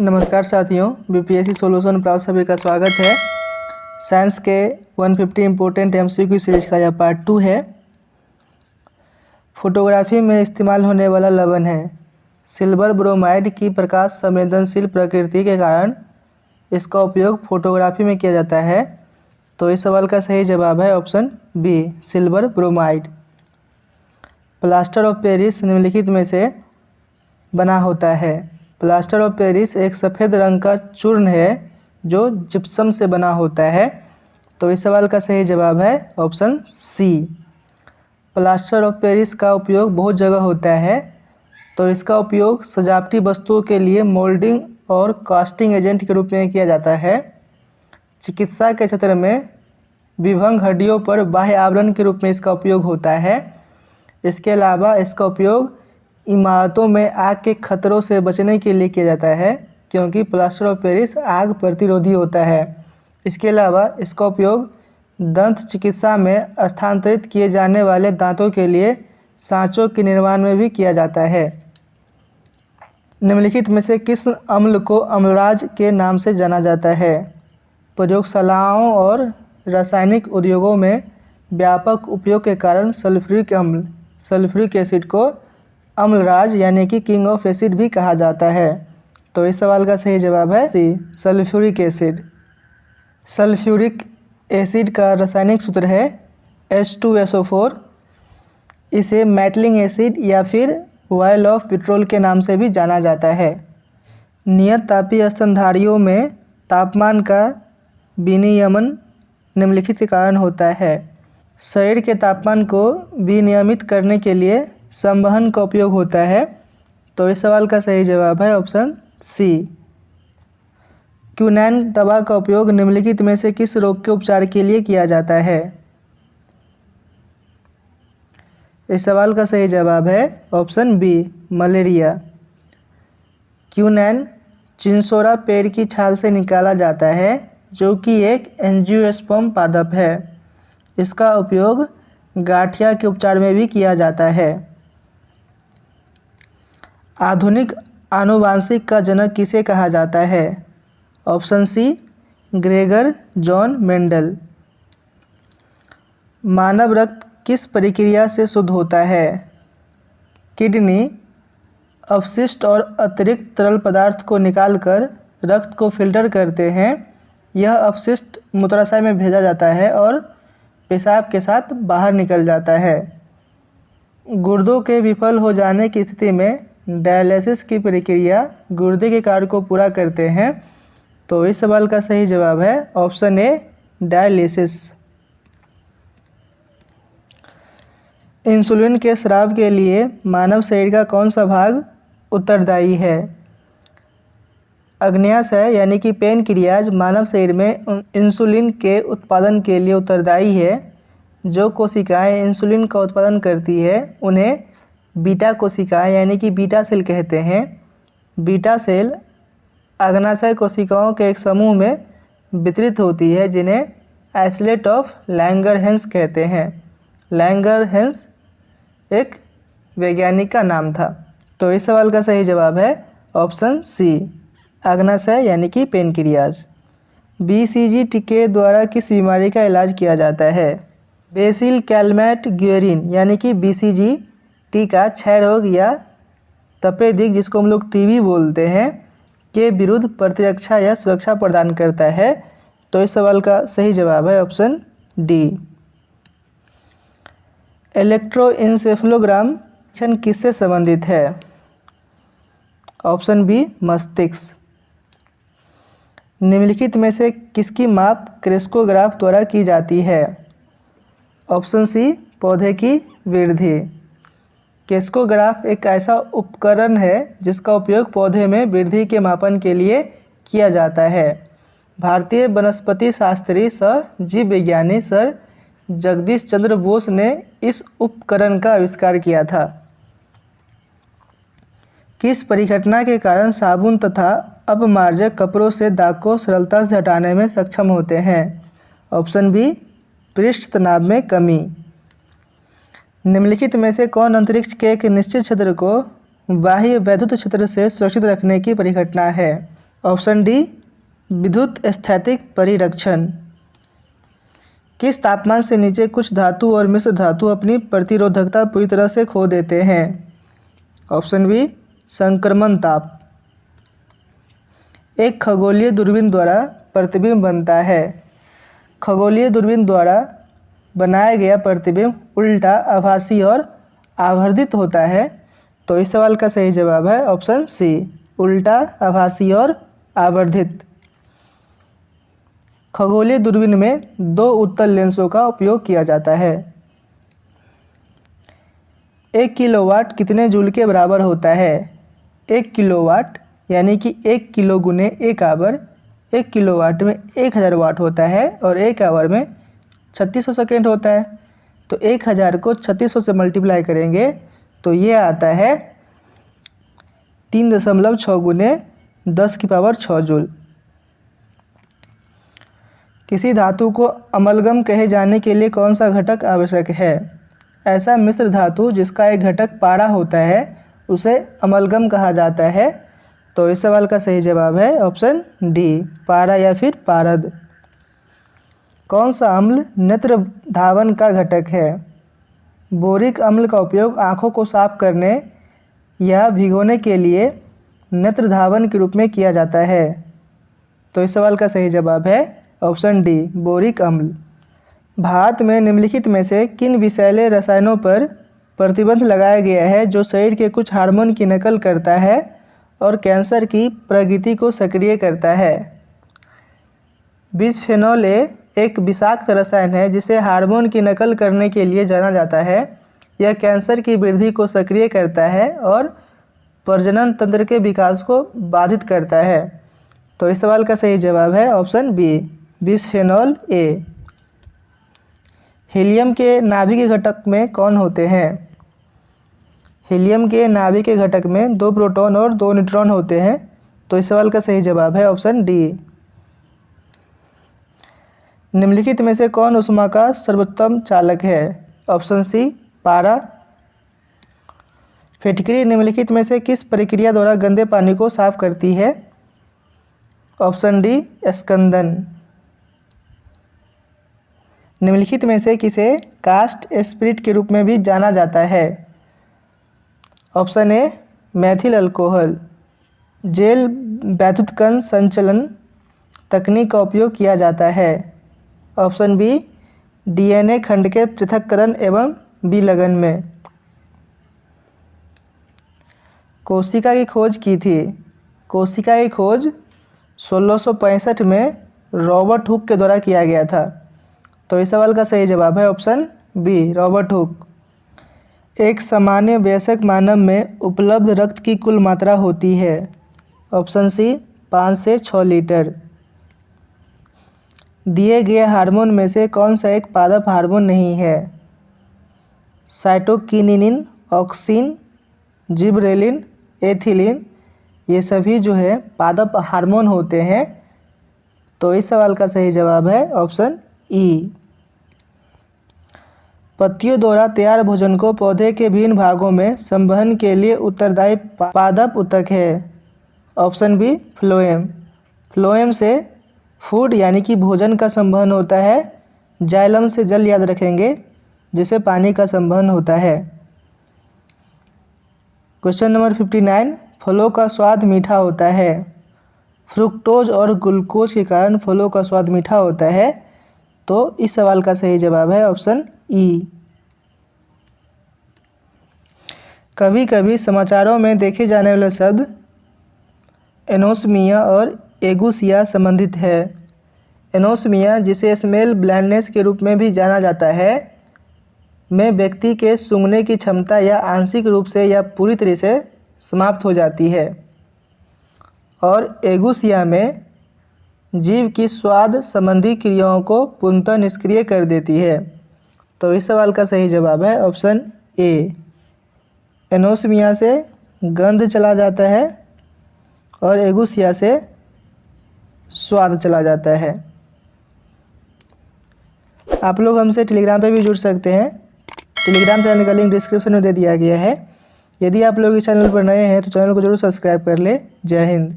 नमस्कार साथियों, BPSC solution पर आप सभी का स्वागत है। साइंस के 150 इम्पोर्टेंट एमसीक्यू सीरीज का यह पार्ट 2 है। फोटोग्राफी में इस्तेमाल होने वाला लवण है सिल्वर ब्रोमाइड की प्रकाश संवेदनशील प्रकृति के कारण इसका उपयोग फोटोग्राफी में किया जाता है। तो इस सवाल का सही जवाब है option B, silver bromide. Plaster of Paris निम्नलिखित में से बना होता है। प्लास्टर ऑफ पेरिस एक सफ़ेद रंग का चूर्ण है जो जिप्सम से बना होता है। तो इस सवाल का सही जवाब है option C. Plaster of Paris का उपयोग बहुत जगह होता है। तो इसका उपयोग सजावटी वस्तुओं के लिए मोल्डिंग और कास्टिंग एजेंट के रूप में किया जाता है। चिकित्सा के क्षेत्र में विभंग हड्डियों पर बाह्य आवरण के रूप में इसका उपयोग होता है। इसके अलावा इसका उपयोग इमारतों में आग के खतरों से बचने के लिए किया जाता है, क्योंकि प्लास्टर ऑफ पेरिस आग प्रतिरोधी होता है। इसके अलावा इसका उपयोग दंत चिकित्सा में स्थानांतरित किए जाने वाले दांतों के लिए सांचों के निर्माण में भी किया जाता है। निम्नलिखित में से किस अम्ल को अम्लराज के नाम से जाना जाता है? प्रयोगशालाओं और रासायनिक उद्योगों में व्यापक उपयोग के कारण सल्फ्यूरिक एसिड को अम्लराज यानी कि किंग ऑफ एसिड भी कहा जाता है। तो इस सवाल का सही जवाब है सी, सल्फ्यूरिक एसिड। सल्फ्यूरिक एसिड का रासायनिक सूत्र है H2SO4। इसे मेटलिंग एसिड या फिर ऑयल ऑफ पेट्रोल के नाम से भी जाना जाता है। नियत तापीय स्तनधारियों में तापमान का विनियमन निम्नलिखित के कारण होता है। शरीर के तापमान को विनियमित करने के लिए संवहन का उपयोग होता है। तो इस सवाल का सही जवाब है ऑप्शन सी। क्विनैन दवा का उपयोग निम्नलिखित में से किस रोग के उपचार के लिए किया जाता है? इस सवाल का सही जवाब है ऑप्शन बी, मलेरिया। क्विनैन चिंसोरा पेड़ की छाल से निकाला जाता है, जो कि एक एंजियोस्पर्म पादप है। इसका उपयोग गाठिया के उपचार में भी किया जाता है। आधुनिक आनुवांशिक का जनक किसे कहा जाता है? Option C, Gregor John Mendel. मानव रक्त किस प्रक्रिया से शुद्ध होता है? किडनी अपशिष्ट और अतिरिक्त तरल पदार्थ को निकालकर रक्त को फिल्टर करते हैं। यह अपशिष्ट मूत्राशय में भेजा जाता है और पेशाब के साथ बाहर निकल जाता है। गुर्दों के विफल हो जाने की स्थिति में डायलिसिस की प्रक्रिया गुर्दे के कार्य को पूरा करते हैं। तो इस सवाल का सही जवाब है ऑप्शन ए, डायलिसिस। इंसुलिन के स्राव के लिए मानव शरीर का कौन सा भाग उत्तरदायी है? अग्न्याशय यानी कि पेनक्रियाज मानव शरीर में इंसुलिन के उत्पादन के लिए उत्तरदायी है। जो कोशिकाएं इंसुलिन का उत्पादन करती है उन्हें बीटा कोशिकाएं यानी कि बीटा सेल कहते हैं। बीटा सेल अग्न्याशय कोशिकाओं के एक समूह में वितरित होती है, जिन्हें आइसोलेट ऑफ लैंगरहैंस कहते हैं। लैंगरहैंस एक वैज्ञानिक का नाम था। तो इस सवाल का सही जवाब है ऑप्शन सी, अग्न्याशय यानी कि पेनक्रियाज। BCG टीके द्वारा किस बीमारी का इलाज किया जाता है? बेसिल कैलमेट ग्यूरिन यानी कि BCG टीका क्षय रोग या तपेदिक, जिसको हम लोग टीबी बोलते हैं, के विरुद्ध प्रतिरक्षा या सुरक्षा प्रदान करता है। तो इस सवाल का सही जवाब है ऑप्शन डी। इलेक्ट्रोइंसेफेलोग्राम किससे संबंधित है? ऑप्शन बी, मस्तिष्क। निम्नलिखित में से किसकी माप क्रेस्कोग्राफ द्वारा की जाती है? ऑप्शन सी, पौधे की वृद्धि। क्रेस्कोग्राफ एक ऐसा उपकरण है जिसका उपयोग पौधे में वृद्धि के मापन के लिए किया जाता है। भारतीय वनस्पति शास्त्री सह जीव विज्ञानी सर जगदीश चंद्र बोस ने इस उपकरण का आविष्कार किया था। किस परिघटना के कारण साबुन तथा अपमार्जक कपड़ों से दाग को सरलता से हटाने में सक्षम होते हैं? ऑप्शन बी, पृष्ठ तनाव में कमी। निम्नलिखित में से कौन अंतरिक्ष के एक निश्चित क्षेत्र को बाह्य वैद्युत क्षेत्र से सुरक्षित रखने की परिघटना है? ऑप्शन डी विद्युत स्थैतिक परिरक्षण। किस तापमान से नीचे कुछ धातु और मिश्र धातु अपनी प्रतिरोधकता पूरी तरह से खो देते हैं? ऑप्शन बी संक्रमण ताप। एक खगोलीय दूरबीन द्वारा प्रतिबिंब बनता है। खगोलीय दूरबीन द्वारा बनाया गया प्रतिबिंब उल्टा, आभासी और आवर्धित होता है। तो इस सवाल का सही जवाब है ऑप्शन सी उल्टा, आभासी और आवर्धित। खगोलीय दूरबीन में 2 उत्तल लेंसों का उपयोग किया जाता है। 1 किलोवाट कितने जूल के बराबर होता है? 1 किलोवाट यानी कि 1 किलो गुने 1 आवर, 1 किलोवाट में 1000 वाट होता है और 1 आवर में 3600 सेकेंड होता है। तो 1000 को 3600 से मल्टीप्लाई करेंगे तो ये आता है 3.6 गुने 10 की पावर 6 जूल। किसी धातु को अमलगम कहे जाने के लिए कौन सा घटक आवश्यक है? ऐसा मिश्र धातु जिसका एक घटक पारा होता है उसे अमलगम कहा जाता है। तो इस सवाल का सही जवाब है ऑप्शन डी पारा या फिर पारद। कौन सा अम्ल नेत्र धावन का घटक है? बोरिक अम्ल का उपयोग आँखों को साफ करने या भिगोने के लिए नेत्र धावन के रूप में किया जाता है। तो इस सवाल का सही जवाब है ऑप्शन डी बोरिक अम्ल। भारत में निम्नलिखित में से किन विषैले रसायनों पर प्रतिबंध लगाया गया है जो शरीर के कुछ हार्मोन की नकल करता है और कैंसर की प्रगति को सक्रिय करता है? बिस्फेनॉल ए एक विषाक्त रसायन है जिसे हार्मोन की नकल करने के लिए जाना जाता है। यह कैंसर की वृद्धि को सक्रिय करता है और प्रजनन तंत्र के विकास को बाधित करता है। तो इस सवाल का सही जवाब है option B bisphenol A. Helium के नाभिक घटक में कौन होते हैं? हीलियम के नाभिक के घटक में 2 प्रोटॉन और 2 न्यूट्रॉन होते हैं। तो इस सवाल का सही जवाब है ऑप्शन डी। निम्नलिखित में से कौन ऊष्मा का सर्वोत्तम चालक है? ऑप्शन सी पारा। फिटकरी निम्नलिखित में से किस प्रक्रिया द्वारा गंदे पानी को साफ करती है? ऑप्शन डी स्कंदन। निम्नलिखित में से किसे कास्ट स्पिरिट के रूप में भी जाना जाता है? Option A methyl alcohol. Gel वैद्युत कण संचलन तकनीक का उपयोग किया जाता है। ऑप्शन बी डीएनए खंड के पृथक्करण एवं विलगन में। कोशिका की खोज की थी। कोशिका की खोज 1665 में रॉबर्ट हुक के द्वारा किया गया था। तो इस सवाल का सही जवाब है ऑप्शन बी रॉबर्ट हुक। एक सामान्य वयस्क मानव में उपलब्ध रक्त की कुल मात्रा होती है। ऑप्शन सी 5 से 6 लीटर। दिए गए हार्मोन में से कौन सा एक पादप हार्मोन नहीं है? साइटोकिनिन, ऑक्सिन, जिबरेलिन, एथिलीन, ये सभी जो है पादप हार्मोन होते हैं। तो इस सवाल का सही जवाब है ऑप्शन ई। पत्तियों द्वारा तैयार भोजन को पौधे के विभिन्न भागों में संवहन के लिए उत्तरदायी पादप ऊतक है। Option B phloem. फ्लोएम से फूड यानी कि भोजन का संवहन होता है। जाइलम से जल याद रखेंगे जिसे पानी का संवहन होता है। क्वेश्चन नंबर 59 फलों का स्वाद मीठा होता है। फ्रुक्टोज और ग्लूकोज के कारण फलों का स्वाद मीठा होता है। तो इस सवाल का सही जवाब है ऑप्शन ई। कभी कभी समाचारों में देखे जाने वाले शब्द एनोस्मिया और एगुसिया संबंधित है। एनोस्मिया जिसे स्मेल ब्लाइंडनेस के रूप में भी जाना जाता है में व्यक्ति के सूंघने की क्षमता या आंशिक रूप से या पूरी तरह से समाप्त हो जाती है और एगुसिया में जीव की स्वाद संबंधी क्रियाओं को पूर्णतः निष्क्रिय कर देती है। तो इस सवाल का सही जवाब है ऑप्शन ए। एनोस्मिया से गंध चला जाता है और एगुसिया से स्वाद चला जाता है। आप लोग हमसे टेलीग्राम पे भी जुड़ सकते हैं। टेलीग्राम चैनल का लिंक डिस्क्रिप्शन में दे दिया गया है। यदि आप लोग इस चैनल पर नए हैं तो चैनल को जरूर सब्सक्राइब कर ले। जय हिंद।